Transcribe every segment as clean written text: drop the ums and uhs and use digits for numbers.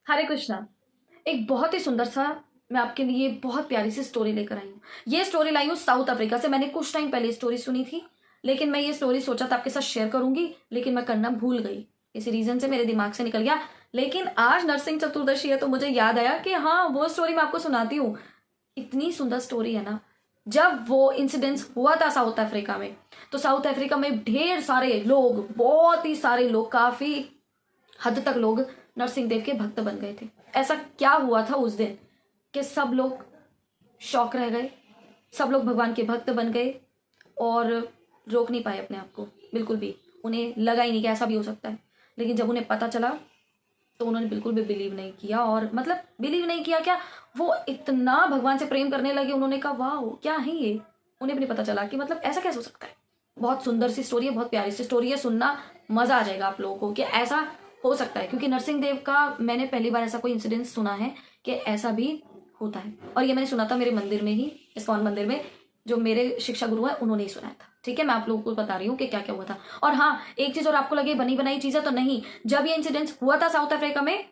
हरे कृष्णा। एक बहुत ही सुंदर सा मैं आपके लिए बहुत प्यारी सी स्टोरी लेकर आई हूँ। ये स्टोरी लाई हूँ साउथ अफ्रीका से। मैंने कुछ टाइम पहले स्टोरी सुनी थी, लेकिन मैं ये स्टोरी सोचा था आपके साथ शेयर करूंगी, लेकिन मैं करना भूल गई। इसी रीजन से मेरे दिमाग से निकल गया। लेकिन आज नरसिंह चतुर्दशी है तो मुझे याद आया कि हाँ, वो स्टोरी मैं आपको सुनाती हूँ। इतनी सुंदर स्टोरी है ना। जब वो इंसिडेंस हुआ था साउथ अफ्रीका में, तो साउथ अफ्रीका में ढेर सारे लोग, बहुत ही सारे लोग, काफी हद तक लोग नरसिंह देव के भक्त बन गए थे। ऐसा क्या हुआ था उस दिन कि सब लोग शौक रह गए, सब लोग भगवान के भक्त बन गए और रोक नहीं पाए अपने आप को बिल्कुल भी। उन्हें लगा ही नहीं कि ऐसा भी हो सकता है। लेकिन जब उन्हें पता चला तो उन्होंने बिल्कुल भी बिलीव नहीं किया। और मतलब बिलीव नहीं किया क्या, वो इतना भगवान से प्रेम करने लगे। उन्होंने कहा वाह क्या है ये। उन्हें भी नहीं पता चला कि मतलब ऐसा कैसे हो सकता है। बहुत सुंदर सी स्टोरी है, बहुत प्यारी सी स्टोरी है। सुनना मजा आ जाएगा आप लोगों को कि ऐसा हो सकता है, क्योंकि नरसिंह देव का मैंने पहली बार ऐसा कोई इंसिडेंट सुना है कि ऐसा भी होता है। और ये मैंने सुना था मेरे मंदिर में ही, इस्कॉन मंदिर में। जो मेरे शिक्षा गुरु है उन्होंने ही सुनाया था। ठीक है, मैं आप लोगों को बता रही हूँ कि क्या क्या हुआ था। और हाँ, एक चीज और आपको लगे बनी बनाई चीज है तो नहीं। जब ये इंसिडेंट हुआ था साउथ अफ्रीका में,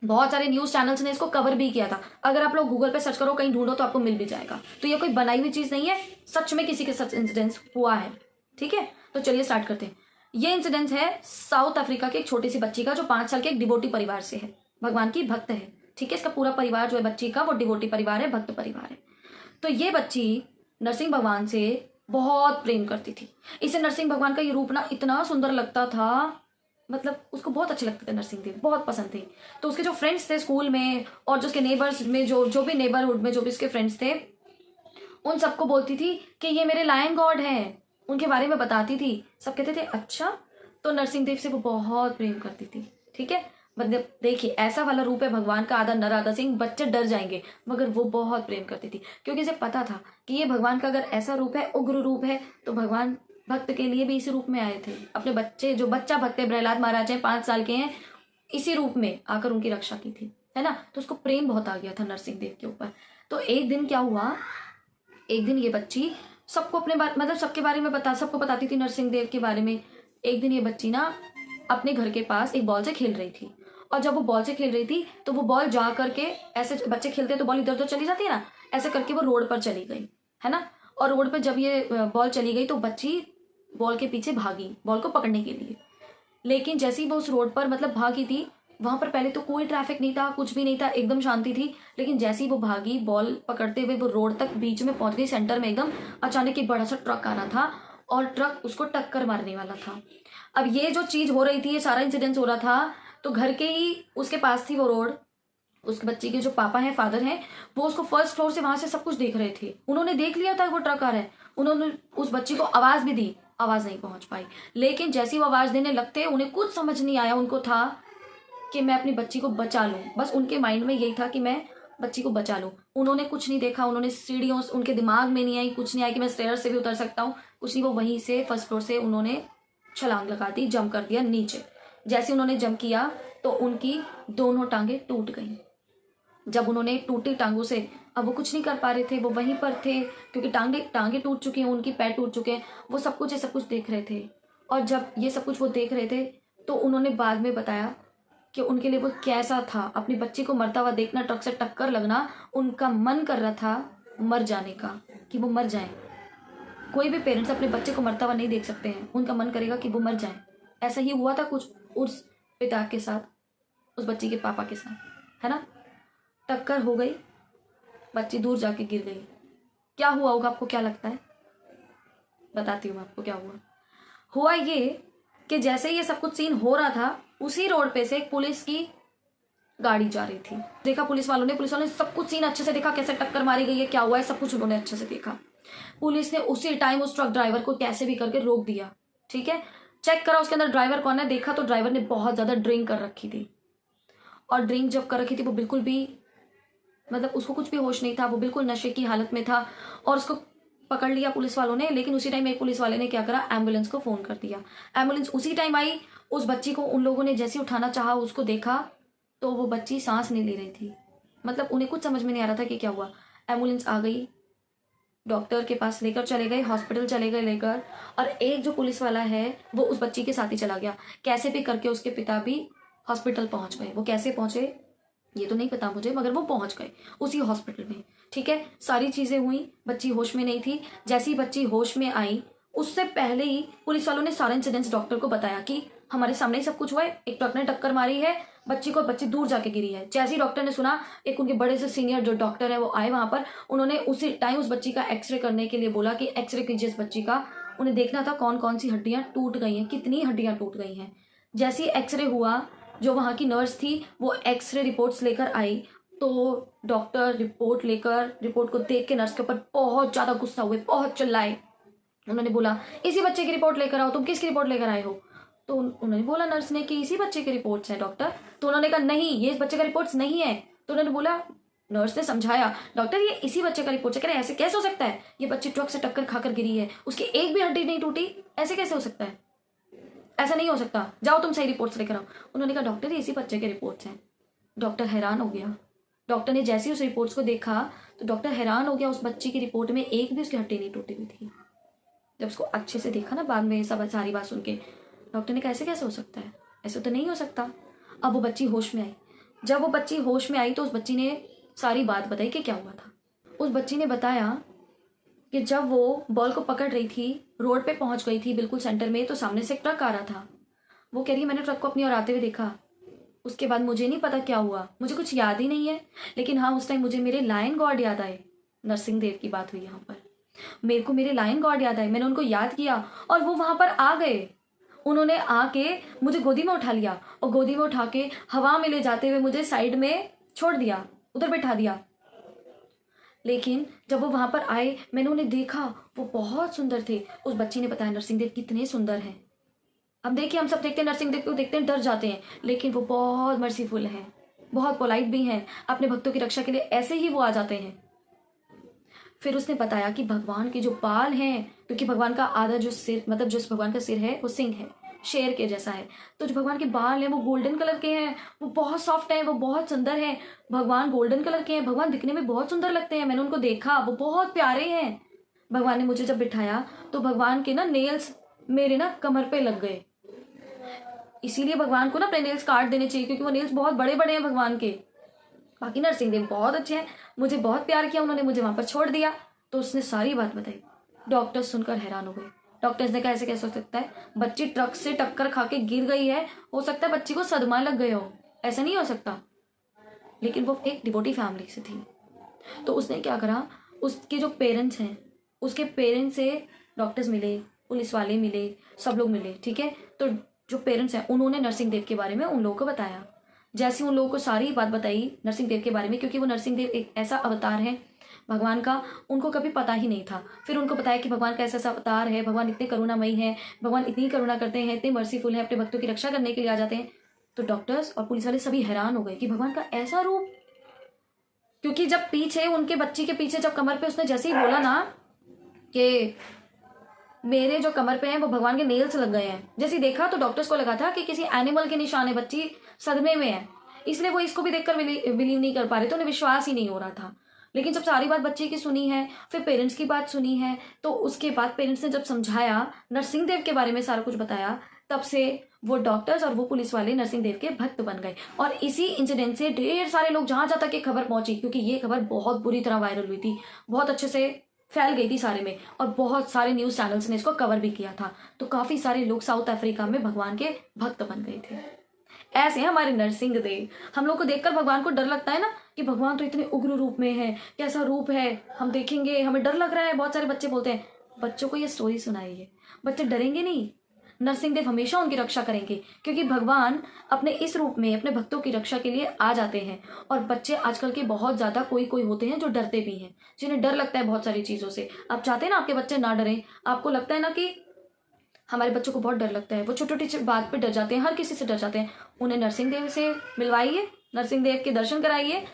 बहुत सारे न्यूज चैनल्स ने इसको कवर भी किया था। अगर आप लोग गूगल पे सर्च करो, कहीं ढूंढो तो आपको मिल भी जाएगा। तो ये कोई बनाई हुई चीज नहीं है, सच में किसी के साथ इंसिडेंस हुआ है। ठीक है, तो चलिए स्टार्ट करते हैं। ये इंसिडेंट है साउथ अफ्रीका के एक छोटी सी बच्ची का, जो 5 साल के एक डिवोटी परिवार से है, भगवान की भक्त है। ठीक है, इसका पूरा परिवार जो है बच्ची का, वो डिवोटी परिवार है, भक्त परिवार है। तो ये बच्ची नरसिंह भगवान से बहुत प्रेम करती थी। इसे नरसिंह भगवान का ये रूप ना इतना सुंदर लगता था, मतलब उसको बहुत अच्छे लगते थे नरसिंह देव, बहुत पसंद थे। तो उसके जो फ्रेंड्स थे स्कूल में और जो उसके नेबर्स में, जो जो भी नेबरहुड में जो भी उसके फ्रेंड्स थे, उन सबको बोलती थी कि ये मेरे लायन गॉड हैं। उनके बारे में बताती थी। सब कहते थे अच्छा। तो नरसिंह देव से वो बहुत प्रेम करती थी। ठीक है, मतलब देखिए ऐसा वाला रूप है भगवान का, आधा नर आधा सिंह, बच्चे डर जाएंगे, मगर वो बहुत प्रेम करती थी। क्योंकि इसे पता था कि ये भगवान का अगर ऐसा रूप है, उग्र रूप है, तो भगवान भक्त के लिए भी इसी रूप में आए थे। अपने बच्चे, जो बच्चा भक्त है, प्रहलाद महाराज हैं, 5 साल के हैं, इसी रूप में आकर उनकी रक्षा की थी, है ना। तो उसको प्रेम बहुत आ गया था नरसिंह देव के ऊपर। तो एक दिन क्या हुआ, एक दिन ये बच्ची सबको अपने बारे, मतलब सबके बारे में सबको बताती थी नरसिंह देव के बारे में। एक दिन ये बच्ची ना अपने घर के पास एक बॉल से खेल रही थी। और जब वो बॉल से खेल रही थी तो वो बॉल जा करके, ऐसे बच्चे खेलते तो बॉल इधर उधर चली जाती है ना, ऐसे करके वो रोड पर चली गई, है ना। और रोड पर जब ये बॉल चली गई तो बच्ची बॉल के पीछे भागी बॉल को पकड़ने के लिए। लेकिन जैसे ही वो उस रोड पर मतलब भागी थी, वहां पर पहले तो कोई ट्रैफिक नहीं था, कुछ भी नहीं था, एकदम शांति थी। लेकिन जैसे ही वो भागी बॉल पकड़ते हुए, वो रोड तक बीच में पहुंच गई, सेंटर में एकदम। अचानक एक बड़ा सा ट्रक आ रहा था और ट्रक उसको टक्कर मारने वाला था। अब ये जो चीज हो रही थी, ये सारा इंसिडेंस हो रहा था, तो घर के ही उसके पास थी वो रोड। उस बच्ची के जो पापा हैं, फादर हैं, वो उसको फर्स्ट फ्लोर से वहां से सब कुछ देख रहे थे। उन्होंने देख लिया था वो ट्रक आ रहा है। उन्होंने उस बच्ची को आवाज भी दी, आवाज नहीं पहुंच पाई। लेकिन जैसी वो आवाज देने लगते, उन्हें कुछ समझ नहीं आया। उनको था कि मैं अपनी बच्ची को बचा लूं, बस उनके माइंड में यही था कि मैं बच्ची को बचा लूं। उन्होंने कुछ नहीं देखा, उन्होंने सीढ़ियों, उनके दिमाग में नहीं आई, कुछ नहीं आया कि मैं स्टेयर से भी उतर सकता हूँ, कुछ नहीं। वो वहीं से फर्स्ट फ्लोर से उन्होंने छलांग लगा दी, जंप कर दिया नीचे। जैसे उन्होंने जंप किया तो उनकी दोनों टांगे टूट गई। जब उन्होंने टूटी टांगों से, अब वो कुछ नहीं कर पा रहे थे, वो वहीं पर थे, क्योंकि टांगे टांगे टूट चुकी हैं उनकी, पैर टूट चुके हैं। वो सब कुछ, ये सब कुछ देख रहे थे। और जब ये सब कुछ वो देख रहे थे, तो उन्होंने बाद में बताया कि उनके लिए वो कैसा था, अपनी बच्ची को मरता हुआ देखना, ट्रक से टक्कर लगना। उनका मन कर रहा था मर जाने का, कि वो मर जाए। कोई भी पेरेंट्स अपने बच्चे को मरता हुआ नहीं देख सकते हैं, उनका मन करेगा कि वो मर जाए। ऐसा ही हुआ था कुछ उस पिता के साथ, उस बच्ची के पापा के साथ, है ना। टक्कर हो गई, बच्ची दूर जाके गिर गई। क्या हुआ होगा, आपको क्या लगता है? बताती हूँ मैं आपको क्या हुआ। हुआ ये कि जैसे ये सब कुछ सीन हो रहा था, उसी रोड पे से एक पुलिस की गाड़ी जा रही थी। देखा पुलिस वालों ने सब कुछ सीन अच्छे से देखा, कैसे टक्कर मारी गई है, क्या हुआ है, सब कुछ उन्होंने अच्छे से देखा। पुलिस ने उसी टाइम उस ट्रक ड्राइवर को कैसे भी करके रोक दिया। ठीक है, चेक करा उसके अंदर ड्राइवर कौन है। देखा तो ड्राइवर ने बहुत ज्यादा ड्रिंक कर रखी थी। और ड्रिंक जब कर रखी थी, वो बिल्कुल भी, मतलब उसको कुछ भी होश नहीं था, वो बिल्कुल नशे की हालत में था। और उसको पकड़ लिया पुलिस वालों ने। लेकिन उसी टाइम एक पुलिस वाले ने क्या करा, एम्बुलेंस को फोन कर दिया। एम्बुलेंस उसी टाइम आई। उस बच्ची को उन लोगों ने जैसे उठाना चाहा, उसको देखा तो वो बच्ची सांस नहीं ले रही थी। मतलब उन्हें कुछ समझ में नहीं आ रहा था कि क्या हुआ। एम्बुलेंस आ गई, डॉक्टर के पास लेकर चले गए, हॉस्पिटल चले गए लेकर। और एक जो पुलिस वाला है वो उस बच्ची के साथ ही चला गया। कैसे भी करके उसके पिता भी हॉस्पिटल पहुंच गए। वो कैसे पहुंचे, ये तो नहीं पता मुझे, मगर वो पहुंच गए उसी हॉस्पिटल में। ठीक है, सारी चीज़ें हुई, बच्ची होश में नहीं थी। जैसे ही बच्ची होश में आई, उससे पहले ही पुलिस वालों ने सारा इंसिडेंट्स डॉक्टर को बताया कि हमारे सामने ही सब कुछ हुआ है, एक ट्रक ने टक्कर मारी है बच्ची को, बच्ची दूर जाके गिरी है। जैसे ही डॉक्टर ने सुना, एक उनके बड़े से सीनियर जो डॉक्टर है वो आए वहां पर। उन्होंने उसी टाइम उस बच्ची का एक्सरे करने के लिए बोला कि एक्सरे कीजिए इस बच्ची का। उन्हें देखना था कौन कौन सी हड्डियां टूट गई हैं, कितनी हड्डियां टूट गई हैं। जैसे ही एक्सरे हुआ, जो वहाँ की नर्स थी वो एक्सरे रिपोर्ट्स लेकर आई, तो डॉक्टर रिपोर्ट को देख के नर्स के ऊपर बहुत ज़्यादा गुस्सा हुए, बहुत चिल्लाए। उन्होंने बोला इसी बच्चे की रिपोर्ट लेकर आओ, तुम किसकी रिपोर्ट लेकर आए हो? तो उन्होंने बोला नर्स ने कि इसी बच्चे की रिपोर्ट्स हैं डॉक्टर। तो उन्होंने कहा नहीं, ये इस बच्चे का रिपोर्ट्स नहीं है। तो उन्होंने बोला, नर्स ने समझाया, डॉक्टर ये इसी बच्चे का रिपोर्ट है। कह रहे ऐसे कैसे हो सकता है, ये बच्ची ट्रक से टक्कर खाकर गिरी है, उसकी एक भी हड्डी नहीं टूटी, ऐसे कैसे हो सकता है, ऐसा नहीं हो सकता, जाओ तुम सही रिपोर्ट्स लेकर आओ। उन्होंने कहा डॉक्टर ये इसी बच्चे के रिपोर्ट्स हैं। डॉक्टर हैरान हो गया। डॉक्टर ने जैसे ही उस रिपोर्ट्स को देखा तो डॉक्टर हैरान हो गया, उस बच्ची की रिपोर्ट में एक भी उसकी हड्डी नहीं टूटी हुई थी। जब उसको अच्छे से देखा ना बाद में, सब सारी बात सुन के, डॉक्टर ने कहा ऐसे कैसे हो सकता है, ऐसे तो नहीं हो सकता। अब वो बच्ची होश में आई। जब वो बच्ची होश में आई तो उस बच्ची ने सारी बात बताई कि क्या हुआ था। उस बच्ची ने बताया कि जब वो बॉल को पकड़ रही थी, रोड पे पहुंच गई थी बिल्कुल सेंटर में, तो सामने से एक ट्रक आ रहा था। वो कह रही मैंने ट्रक को अपनी ओर आते हुए देखा, उसके बाद मुझे नहीं पता क्या हुआ, मुझे कुछ याद ही नहीं है, लेकिन हाँ उस टाइम मुझे मेरे लायन गॉड याद आए। नरसिंह देव की बात हुई यहाँ पर। मेरे को मेरे लायन गॉड याद आए, मैंने उनको याद किया और वो वहां पर आ गए। उन्होंने आके मुझे गोदी में उठा लिया और गोदी में उठा के हवा में ले जाते हुए मुझे साइड में छोड़ दिया, उधर बैठा दिया। लेकिन जब वो वहां पर आए, मैंने उन्हें देखा, वो बहुत सुंदर थे। उस बच्ची ने बताया नरसिंह देव कितने सुंदर हैं। अब देखिए, हम सब देखते हैं नरसिंह देव को, देखते हैं डर जाते हैं, लेकिन वो बहुत मर्सीफुल हैं, बहुत पोलाइट भी हैं। अपने भक्तों की रक्षा के लिए ऐसे ही वो आ जाते हैं। फिर उसने बताया कि भगवान के जो बाल हैं, क्योंकि भगवान का आधा जो सिर, मतलब जो भगवान का सिर है वो सिंह है, शेर के जैसा है, तो जो भगवान के बाल हैं वो गोल्डन कलर के हैं, वो बहुत सॉफ्ट हैं, वो बहुत सुंदर हैं। भगवान गोल्डन कलर के हैं, भगवान दिखने में बहुत सुंदर लगते हैं। मैंने उनको देखा, वो बहुत प्यारे हैं। भगवान ने मुझे जब बिठाया तो भगवान के ना नेल्स मेरे ना कमर पे लग गए। इसीलिए भगवान को ना अपने नेल्स काट देने चाहिए, क्योंकि वो नेल्स बहुत बड़े बड़े हैं भगवान के। बाकी नरसिंह देव बहुत अच्छे हैं, मुझे बहुत प्यार किया, उन्होंने मुझे वहां पर छोड़ दिया। तो उसने सारी बात बताई। डॉक्टर सुनकर हैरान हो गए। डॉक्टर्स ने कहा ऐसे कैसे हो सकता है, बच्ची ट्रक से टक्कर खा के गिर गई है, हो सकता है बच्ची को सदमा लग गया हो, ऐसा नहीं हो सकता। लेकिन वो एक डिवोटी फैमिली से थी। तो उसने क्या करा, उसके जो पेरेंट्स हैं, उसके पेरेंट्स से डॉक्टर्स मिले, पुलिस वाले मिले, सब लोग मिले। ठीक है, तो जो पेरेंट्स हैं उन्होंने नरसिंह देव के बारे में उन लोगों को बताया। जैसे उन लोगों को सारी बात बताई नरसिंह देव के बारे में, क्योंकि वो नरसिंह देव एक ऐसा अवतार है भगवान का, उनको कभी पता ही नहीं था। फिर उनको बताया कि भगवान का ऐसा अवतार है, भगवान इतने करुणामयी है, भगवान इतनी करुणा करते हैं, इतने मर्सीफुल है, अपने भक्तों की रक्षा करने के लिए आ जाते हैं। तो डॉक्टर्स और पुलिस वाले सभी हैरान हो गए कि भगवान का ऐसा रूप। क्योंकि जब पीछे उनके बच्ची के पीछे जब कमर पे उसने जैसे ही बोला ना कि मेरे जो कमर पे हैं वो भगवान के नेल्स लग गए हैं, जैसे देखा तो डॉक्टर्स को लगा था कि किसी एनिमल के निशान है, बच्ची सदमे में है, इसलिए वो इसको भी देखकर बिलीव नहीं कर पा रहे थे, उन्हें विश्वास ही नहीं हो रहा था। लेकिन जब सारी बात बच्चे की सुनी है, फिर पेरेंट्स की बात सुनी है, तो उसके बाद पेरेंट्स ने जब समझाया, नरसिंह देव के बारे में सारा कुछ बताया, तब से वो डॉक्टर्स और वो पुलिस वाले नरसिंह देव के भक्त बन गए। और इसी इंसिडेंट से ढेर सारे लोग, जहां जहां तक ये खबर पहुंची, क्योंकि ये खबर बहुत बुरी तरह वायरल हुई थी, बहुत अच्छे से फैल गई थी सारे में, और बहुत सारे न्यूज चैनल्स ने इसको कवर भी किया था। तो काफी सारे लोग साउथ अफ्रीका में भगवान के भक्त बन गए थे। ऐसे हैं हमारे नरसिंह देव। हम लोग को देखकर भगवान को डर लगता है ना कि भगवान तो इतने उग्र रूप में है, कैसा रूप है, हम देखेंगे हमें डर लग रहा है। बहुत सारे बच्चे बोलते हैं, बच्चों को ये स्टोरी सुनाइए, बच्चे डरेंगे नहीं। नरसिंह देव हमेशा उनकी रक्षा करेंगे, क्योंकि भगवान अपने इस रूप में अपने भक्तों की रक्षा के लिए आ जाते हैं। और बच्चे आजकल के बहुत ज्यादा कोई कोई होते हैं जो डरते भी हैं, जिन्हें डर लगता है बहुत सारी चीजों से। आप चाहते हैं ना आपके बच्चे ना डरें, आपको लगता है ना कि हमारे बच्चों को बहुत डर लगता है, वो छोटी छोटी बात पे डर जाते हैं, हर किसी से डर जाते हैं, उन्हें नरसिंह देव से मिलवाइए, नरसिंह देव के दर्शन कराइए।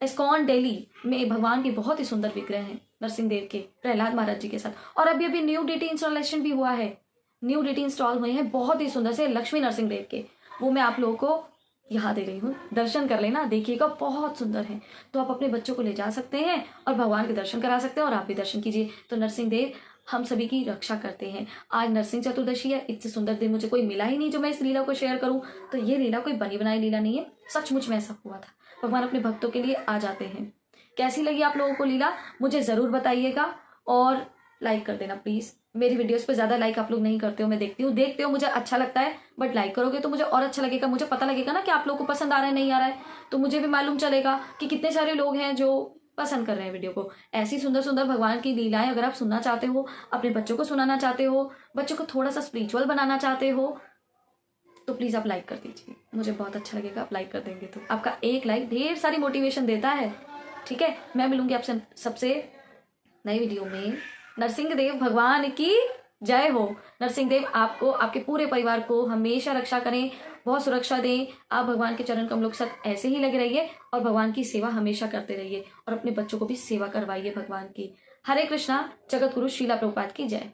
इस्कॉन दिल्ली में भगवान के बहुत ही सुंदर विग्रह हैं नरसिंह देव के, प्रहलाद महाराज जी के साथ। और अभी अभी न्यू डीटी इंस्टॉलेशन भी हुआ है, न्यू डीटी इंस्टॉल हुए हैं बहुत ही सुंदर से लक्ष्मी नरसिंह देव के, वो मैं आप लोगों को यहाँ दे रही हूँ, दर्शन कर लेना, देखिएगा बहुत सुंदर है। तो आप अपने बच्चों को ले जा सकते हैं और भगवान के दर्शन करा सकते हैं, और आप भी दर्शन कीजिए। तो नरसिंह देव हम सभी की रक्षा करते हैं। आज नरसिंह चतुर्दशी है, इससे सुंदर दिन मुझे कोई मिला ही नहीं जो मैं इस लीला को शेयर करूं। तो ये लीला कोई बनी बनाई लीला नहीं है, सचमुच में ऐसा हुआ था। भगवान अपने भक्तों के लिए आ जाते हैं। कैसी लगी आप लोगों को लीला मुझे ज़रूर बताइएगा, और लाइक कर देना प्लीज़। मेरी वीडियोस पे ज़्यादा लाइक आप लोग नहीं करते हो, मैं देखती हूँ मुझे अच्छा लगता है, बट लाइक करोगे तो मुझे और अच्छा लगेगा। मुझे पता लगेगा ना कि आप लोगों को पसंद आ रहा है नहीं आ रहा है, तो मुझे भी मालूम चलेगा कि कितने सारे लोग हैं जो पसंद कर रहे हैं वीडियो को। ऐसी सुंदर सुंदर भगवान की लीलाएं अगर आप सुनना चाहते हो, अपने बच्चों को सुनाना चाहते हो, बच्चों को थोड़ा सा स्पिरिचुअल बनाना चाहते हो, तो प्लीज़ आप लाइक कर दीजिए। मुझे बहुत अच्छा लगेगा आप लाइक कर देंगे तो। आपका एक लाइक ढेर सारी मोटिवेशन देता है। ठीक है, मैं मिलूंगी आपसे सबसे नई वीडियो में। नरसिंह देव भगवान की जय हो। नरसिंह देव आपको, आपके पूरे परिवार को हमेशा रक्षा करें, बहुत सुरक्षा दें। आप भगवान के चरण कमलों के साथ ऐसे ही लगे रहिए और भगवान की सेवा हमेशा करते रहिए, और अपने बच्चों को भी सेवा करवाइए भगवान की। हरे कृष्णा। जगत गुरु श्रीला प्रभुपाद की जय।